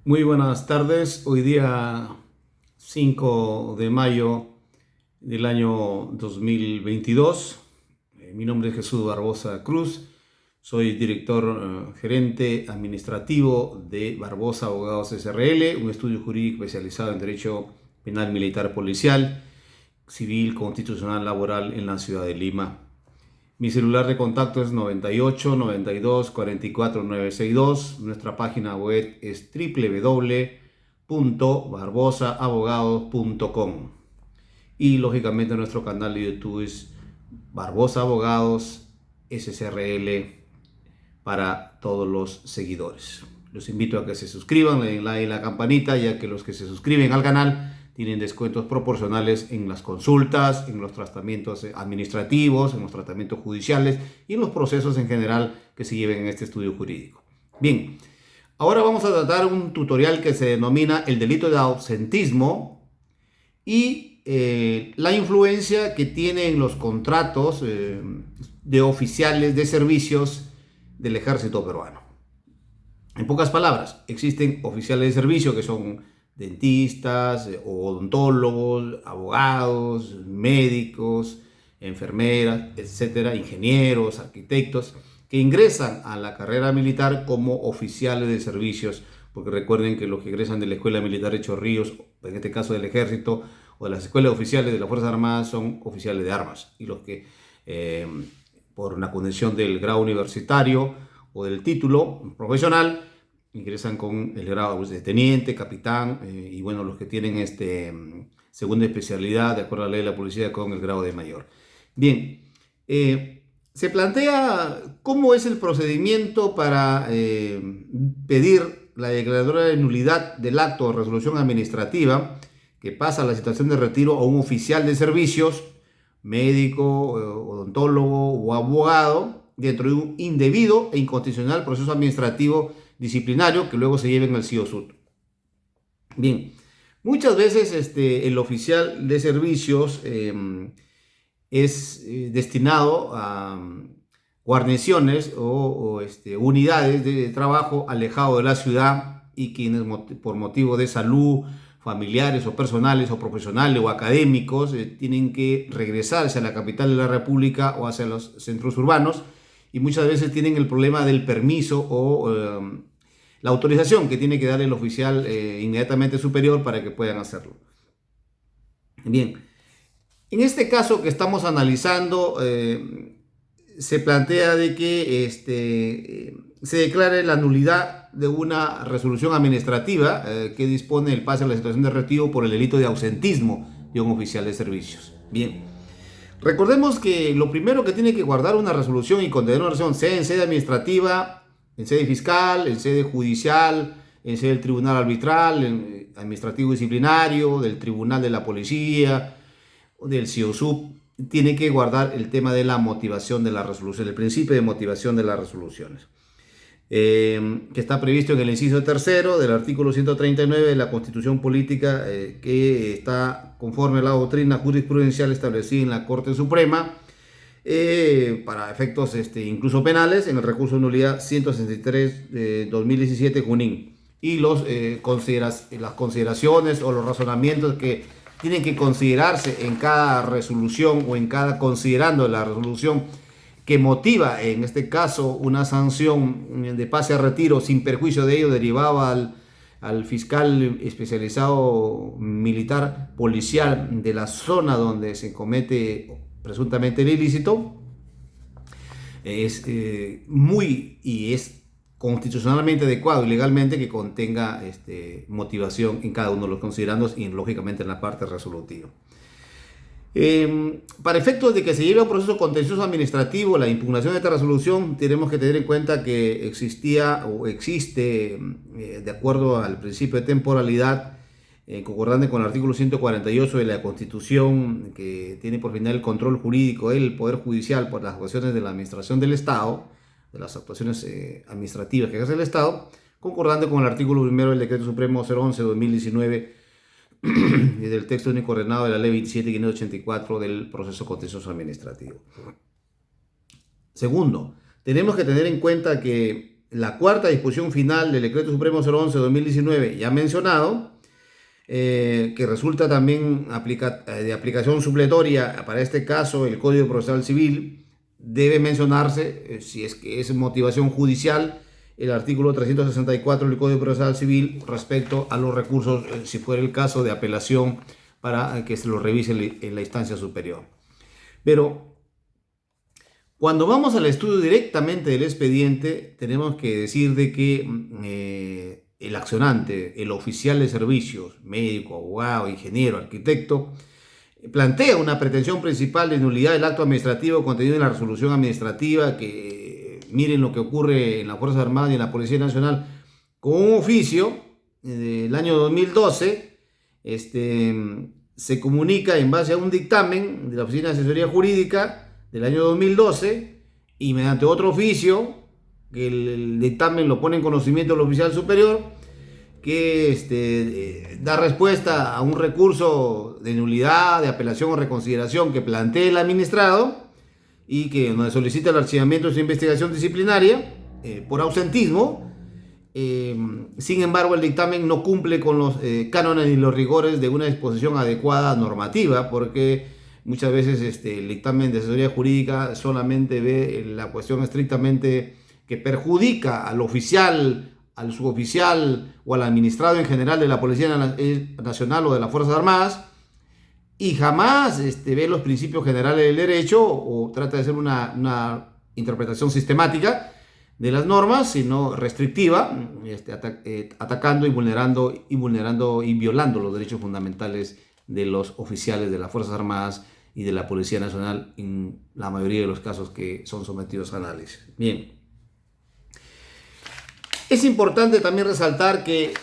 Muy buenas tardes. Hoy día 5 de mayo del año 2022. Mi nombre es Jesús Barbosa Cruz. Soy director gerente administrativo de Barbosa Abogados SRL, un estudio jurídico especializado en Derecho Penal Militar Policial, Civil, Constitucional, Laboral en la ciudad de Lima. Mi celular de contacto es 98 92 44 962. Nuestra página web es www.barbosaabogados.com. Y lógicamente nuestro canal de YouTube es Barbosa Abogados SCRL para todos los seguidores. Los invito a que se suscriban, le den like en la campanita, ya que los que se suscriben al canal tienen descuentos proporcionales en las consultas, en los tratamientos administrativos, en los tratamientos judiciales y en los procesos en general que se lleven en este estudio jurídico. Bien, ahora vamos a tratar un tutorial que se denomina el delito de ausentismo y la influencia que tienen los contratos de oficiales de servicios del ejército peruano. En pocas palabras, existen oficiales de servicio que son dentistas, odontólogos, abogados, médicos, enfermeras, etcétera, ingenieros, arquitectos, que ingresan a la carrera militar como oficiales de servicios, porque recuerden que los que ingresan de la Escuela Militar de Chorrillos, en este caso del Ejército, o de las escuelas oficiales de las Fuerzas Armadas, son oficiales de armas, y los que por una condición del grado universitario o del título profesional ingresan con el grado de teniente, capitán y bueno, los que tienen segunda especialidad, de acuerdo a la ley de la policía, con el grado de mayor. Bien, se plantea cómo es el procedimiento para pedir la declaratoria de nulidad del acto o resolución administrativa que pasa a la situación de retiro a un oficial de servicios, médico, odontólogo o abogado, dentro de un indebido e inconstitucional proceso administrativo disciplinario que luego se lleven al CIOSUT. Bien, muchas veces el oficial de servicios es destinado a guarniciones o unidades de trabajo alejado de la ciudad y quienes por motivo de salud, familiares o personales o profesionales o académicos tienen que regresarse a la capital de la República o hacia los centros urbanos y muchas veces tienen el problema del permiso o la autorización que tiene que dar el oficial inmediatamente superior para que puedan hacerlo. Bien, en este caso que estamos analizando, se plantea de que se declare la nulidad de una resolución administrativa que dispone el pase a la situación de retiro por el delito de ausentismo de un oficial de servicios. Bien, recordemos que lo primero que tiene que guardar una resolución y contener una resolución, sea en sede administrativa, en sede fiscal, en sede judicial, en sede del tribunal arbitral, administrativo disciplinario, del tribunal de la policía, del CIOSUB, tiene que guardar el tema de la motivación de la resolución, el principio de motivación de las resoluciones, que está previsto en el inciso tercero del artículo 139 de la Constitución Política, que está conforme a la doctrina jurisprudencial establecida en la Corte Suprema, para efectos incluso penales, en el recurso de nulidad 163 de 2017 Junín, y las consideraciones o los razonamientos que tienen que considerarse en cada resolución o en cada considerando la resolución que motiva, en este caso, una sanción de pase a retiro sin perjuicio de ello derivado al fiscal especializado militar policial de la zona donde se comete presuntamente el ilícito, es es constitucionalmente adecuado y legalmente que contenga motivación en cada uno de los considerandos y lógicamente en la parte resolutiva. Para efectos de que se lleve a un proceso contencioso administrativo la impugnación de esta resolución, tenemos que tener en cuenta que existía o existe, de acuerdo al principio de temporalidad, concordante con el artículo 148 de la Constitución, que tiene por final el control jurídico del Poder Judicial por las actuaciones de la Administración del Estado, de las actuaciones administrativas que ejerce el Estado, concordante con el artículo primero del Decreto Supremo 011-2019 y del texto único ordenado de la Ley 27.584 del proceso contencioso administrativo. Segundo, tenemos que tener en cuenta que la cuarta disposición final del Decreto Supremo 011-2019, ya mencionado, que resulta también de aplicación supletoria para este caso, el Código Procesal Civil, debe mencionarse, si es que es motivación judicial, el artículo 364 del Código Procesal Civil respecto a los recursos, si fuera el caso de apelación, para que se lo revise en la instancia superior. Pero cuando vamos al estudio directamente del expediente, tenemos que decir de que el accionante, el oficial de servicios, médico, abogado, ingeniero, arquitecto, plantea una pretensión principal de nulidad del acto administrativo contenido en la resolución administrativa, que miren lo que ocurre en las Fuerzas Armadas y en la Policía Nacional, con un oficio del año 2012, se comunica en base a un dictamen de la Oficina de Asesoría Jurídica del año 2012, y mediante otro oficio, que el dictamen lo pone en conocimiento del oficial superior, que da respuesta a un recurso de nulidad, de apelación o reconsideración que plantee el administrado, y que donde solicita el archivamiento de su investigación disciplinaria por ausentismo. Sin embargo, el dictamen no cumple con los cánones y los rigores de una disposición adecuada normativa, porque muchas veces el dictamen de asesoría jurídica solamente ve la cuestión estrictamente que perjudica al oficial, al suboficial o al administrado en general de la Policía Nacional o de las Fuerzas Armadas, y jamás ve los principios generales del derecho o trata de hacer una interpretación sistemática de las normas, sino restrictiva, atacando y vulnerando y violando los derechos fundamentales de los oficiales de las Fuerzas Armadas y de la Policía Nacional en la mayoría de los casos que son sometidos a análisis. Bien. Es importante también resaltar que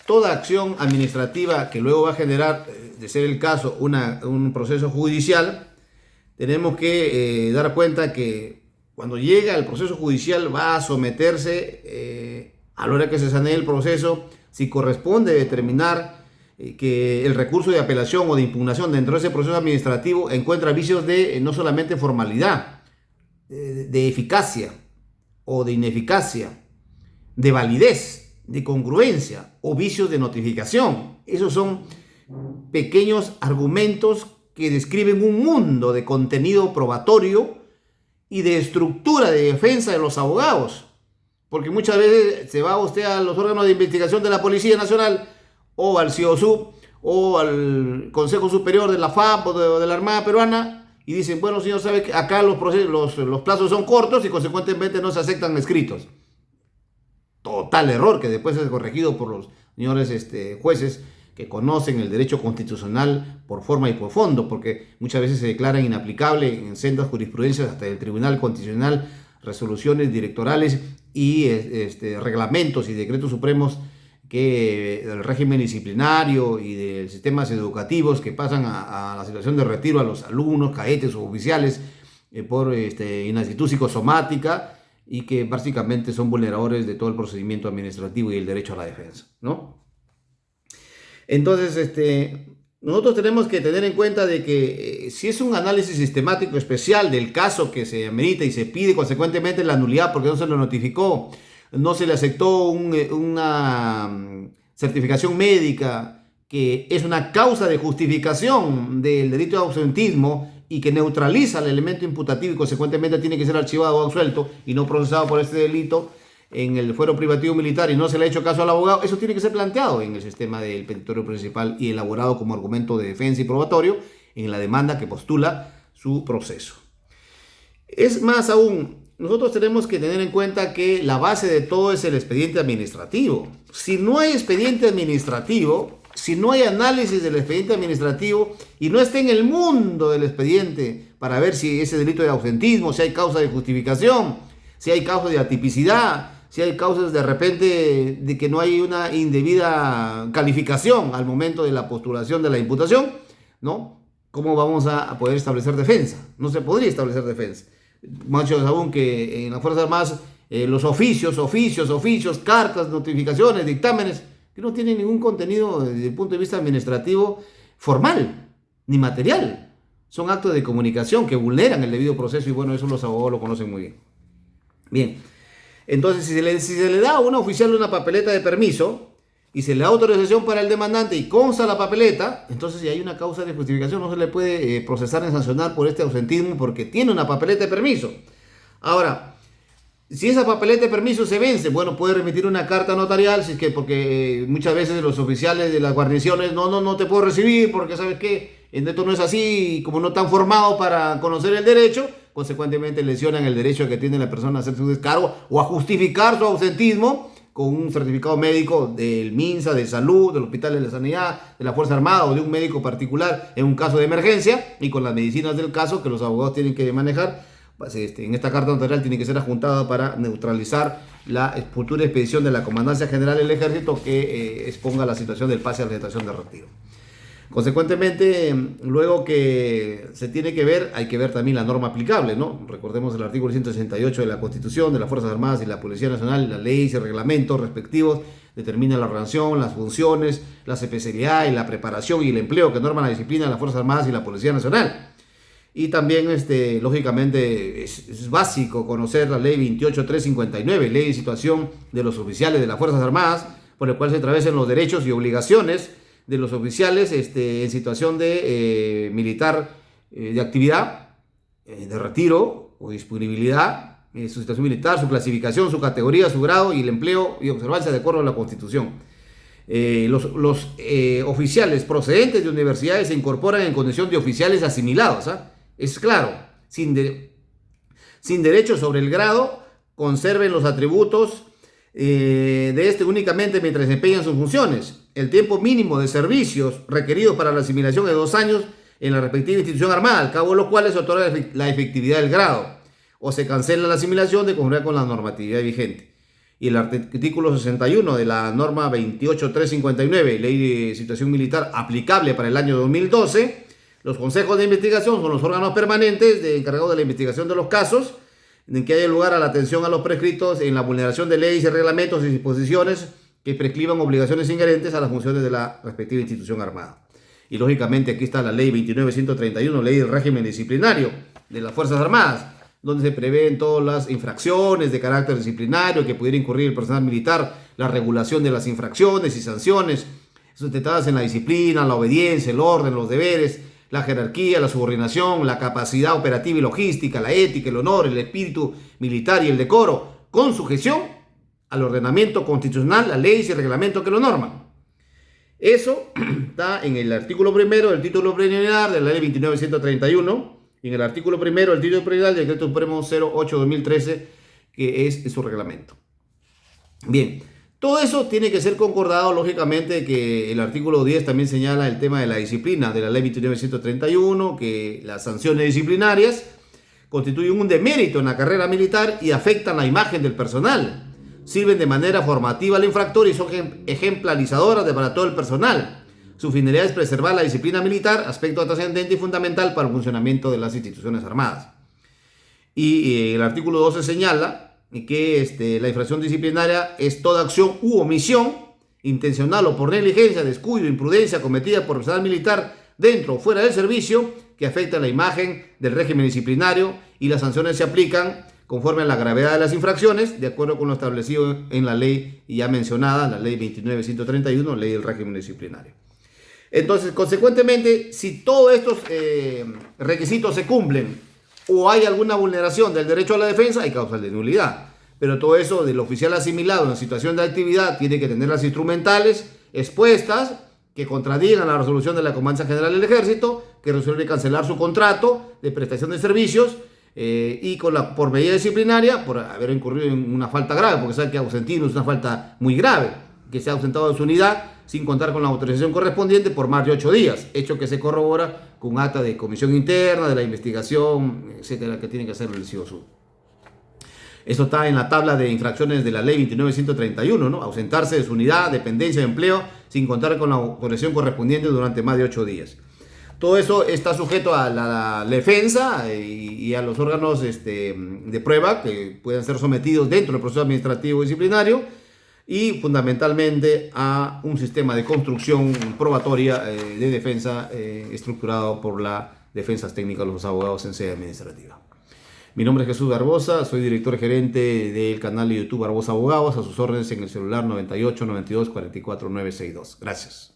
toda acción administrativa que luego va a generar, de ser el caso, un proceso judicial, tenemos que dar cuenta que cuando llega el proceso judicial va a someterse, a la hora que se sanee el proceso, si corresponde determinar que el recurso de apelación o de impugnación dentro de ese proceso administrativo encuentra vicios de no solamente formalidad, de eficacia o de ineficacia, de validez, de congruencia o vicios de notificación. Esos son pequeños argumentos que describen un mundo de contenido probatorio y de estructura de defensa de los abogados. Porque muchas veces se va usted a los órganos de investigación de la Policía Nacional o al CIOSUB o al Consejo Superior de la FAP o de la Armada Peruana y dicen, bueno, señor, sabe que acá los plazos son cortos y consecuentemente no se aceptan escritos. Total error, que después es corregido por los señores jueces que conocen el derecho constitucional por forma y por fondo, porque muchas veces se declaran inaplicable en sendas jurisprudencias hasta el Tribunal Constitucional, resoluciones directorales y reglamentos y decretos supremos del régimen disciplinario y de sistemas educativos que pasan a la situación de retiro a los alumnos, cadetes o oficiales por inactitud psicosomática, y que básicamente son vulneradores de todo el procedimiento administrativo y el derecho a la defensa, ¿no? Entonces, nosotros tenemos que tener en cuenta de que si es un análisis sistemático especial del caso que se amerita y se pide consecuentemente la nulidad porque no se lo notificó, no se le aceptó una certificación médica que es una causa de justificación del delito de ausentismo y que neutraliza el elemento imputativo y consecuentemente tiene que ser archivado o absuelto y no procesado por este delito en el fuero privativo militar, y no se le ha hecho caso al abogado, eso tiene que ser planteado en el sistema del petitorio principal y elaborado como argumento de defensa y probatorio en la demanda que postula su proceso. Es más aún, nosotros tenemos que tener en cuenta que la base de todo es el expediente administrativo. Si no hay expediente administrativo, si no hay análisis del expediente administrativo y no está en el mundo del expediente para ver si ese delito de ausentismo, si hay causa de justificación, si hay causa de atipicidad, si hay causas de repente de que no hay una indebida calificación al momento de la postulación de la imputación, ¿no? ¿Cómo vamos a poder establecer defensa? No se podría establecer defensa. Muchos aún que en las Fuerzas Armadas los oficios, cartas, notificaciones, dictámenes, que no tienen ningún contenido desde el punto de vista administrativo formal ni material. Son actos de comunicación que vulneran el debido proceso y bueno, eso los abogados lo conocen muy bien. Bien, Entonces, si se le da a un oficial una papeleta de permiso y se le da autorización para el demandante y consta la papeleta, entonces si hay una causa de justificación no se le puede procesar ni sancionar por este ausentismo porque tiene una papeleta de permiso. Ahora, si esa papeleta de permiso se vence, bueno, puede remitir una carta notarial, si es que, porque muchas veces los oficiales de las guarniciones, no te puedo recibir porque, ¿sabes qué? Esto no es así, como no están formados para conocer el derecho, consecuentemente lesionan el derecho que tiene la persona a hacer su descargo o a justificar su ausentismo con un certificado médico del MINSA, de salud, del Hospital de la Sanidad, de la Fuerza Armada o de un médico particular en un caso de emergencia y con las medicinas del caso que los abogados tienen que manejar. En esta carta notarial tiene que ser adjuntada para neutralizar la futura expedición de la Comandancia General del Ejército que exponga la situación del pase a la estación de retiro. Consecuentemente, luego que se tiene que ver, hay que ver también la norma aplicable, ¿no? Recordemos el artículo 168 de la Constitución, de las Fuerzas Armadas y la Policía Nacional, las leyes y reglamentos respectivos determinan la relación, las funciones, la especialidad y la preparación y el empleo que norman la disciplina de las Fuerzas Armadas y la Policía Nacional. Y también, lógicamente, es básico conocer la ley 28359, ley de situación de los oficiales de las Fuerzas Armadas, por el cual se atraviesan los derechos y obligaciones de los oficiales en situación de militar, de actividad, de retiro o disponibilidad, su situación militar, su clasificación, su categoría, su grado y el empleo y observancia de acuerdo a la Constitución. Los oficiales procedentes de universidades se incorporan en condición de oficiales asimilados, ¿ah? Es claro, sin derecho sobre el grado, conserven los atributos de este únicamente mientras desempeñan sus funciones. El tiempo mínimo de servicios requeridos para la asimilación es 2 años en la respectiva institución armada, al cabo de los cuales se otorga la efectividad del grado, o se cancela la asimilación de conformidad con la normatividad vigente. Y el artículo 61 de la norma 28359, ley de situación militar aplicable para el año 2012, los consejos de investigación son los órganos permanentes encargados de la investigación de los casos en que haya lugar a la atención a los prescritos en la vulneración de leyes y reglamentos y disposiciones que prescriban obligaciones inherentes a las funciones de la respectiva institución armada. Y lógicamente aquí está la ley 29131, ley del régimen disciplinario de las Fuerzas Armadas, donde se prevén todas las infracciones de carácter disciplinario que pudiera incurrir el personal militar, la regulación de las infracciones y sanciones sustentadas en la disciplina, la obediencia, el orden, los deberes, la jerarquía, la subordinación, la capacidad operativa y logística, la ética, el honor, el espíritu militar y el decoro, con sujeción al ordenamiento constitucional, las leyes y reglamentos que lo norman. Eso está en el artículo primero del título preliminar de la ley 29131 y en el artículo primero del título preliminar del decreto supremo 08-2013, que es su reglamento. Bien, todo eso tiene que ser concordado, lógicamente, que el artículo 10 también señala el tema de la disciplina de la ley 29131, que las sanciones disciplinarias constituyen un demérito en la carrera militar y afectan la imagen del personal. Sirven de manera formativa al infractor y son ejemplarizadoras para todo el personal. Su finalidad es preservar la disciplina militar, aspecto trascendente y fundamental para el funcionamiento de las instituciones armadas. Y el artículo 12 señala que la infracción disciplinaria es toda acción u omisión, intencional o por negligencia, descuido, imprudencia cometida por personal militar dentro o fuera del servicio que afecta la imagen del régimen disciplinario, y las sanciones se aplican conforme a la gravedad de las infracciones, de acuerdo con lo establecido en la ley ya mencionada, la ley 29131, ley del régimen disciplinario. Entonces, consecuentemente, si todos estos requisitos se cumplen o hay alguna vulneración del derecho a la defensa, hay causas de nulidad. Pero todo eso del oficial asimilado en situación de actividad tiene que tener las instrumentales expuestas que contradigan la resolución de la Comandancia General del Ejército, que resuelve cancelar su contrato de prestación de servicios y por medida disciplinaria por haber incurrido en una falta grave, porque sabe que ausentismo es una falta muy grave, que se ha ausentado de su unidad sin contar con la autorización correspondiente por más de 8 días, hecho que se corrobora con acta de comisión interna, de la investigación, etcétera, que tiene que hacer el CIOSUD. Esto está en la tabla de infracciones de la ley 29131, ¿no? Ausentarse de su unidad, dependencia de empleo, sin contar con la autorización correspondiente durante más de 8 días. Todo eso está sujeto a la defensa y a los órganos de prueba que puedan ser sometidos dentro del proceso administrativo disciplinario, y fundamentalmente a un sistema de construcción probatoria de defensa estructurado por las defensas técnicas de los abogados en sede administrativa. Mi nombre es Jesús Barbosa, soy director gerente del canal de YouTube Barbosa Abogados, a sus órdenes en el celular 98 92 44 962. Gracias.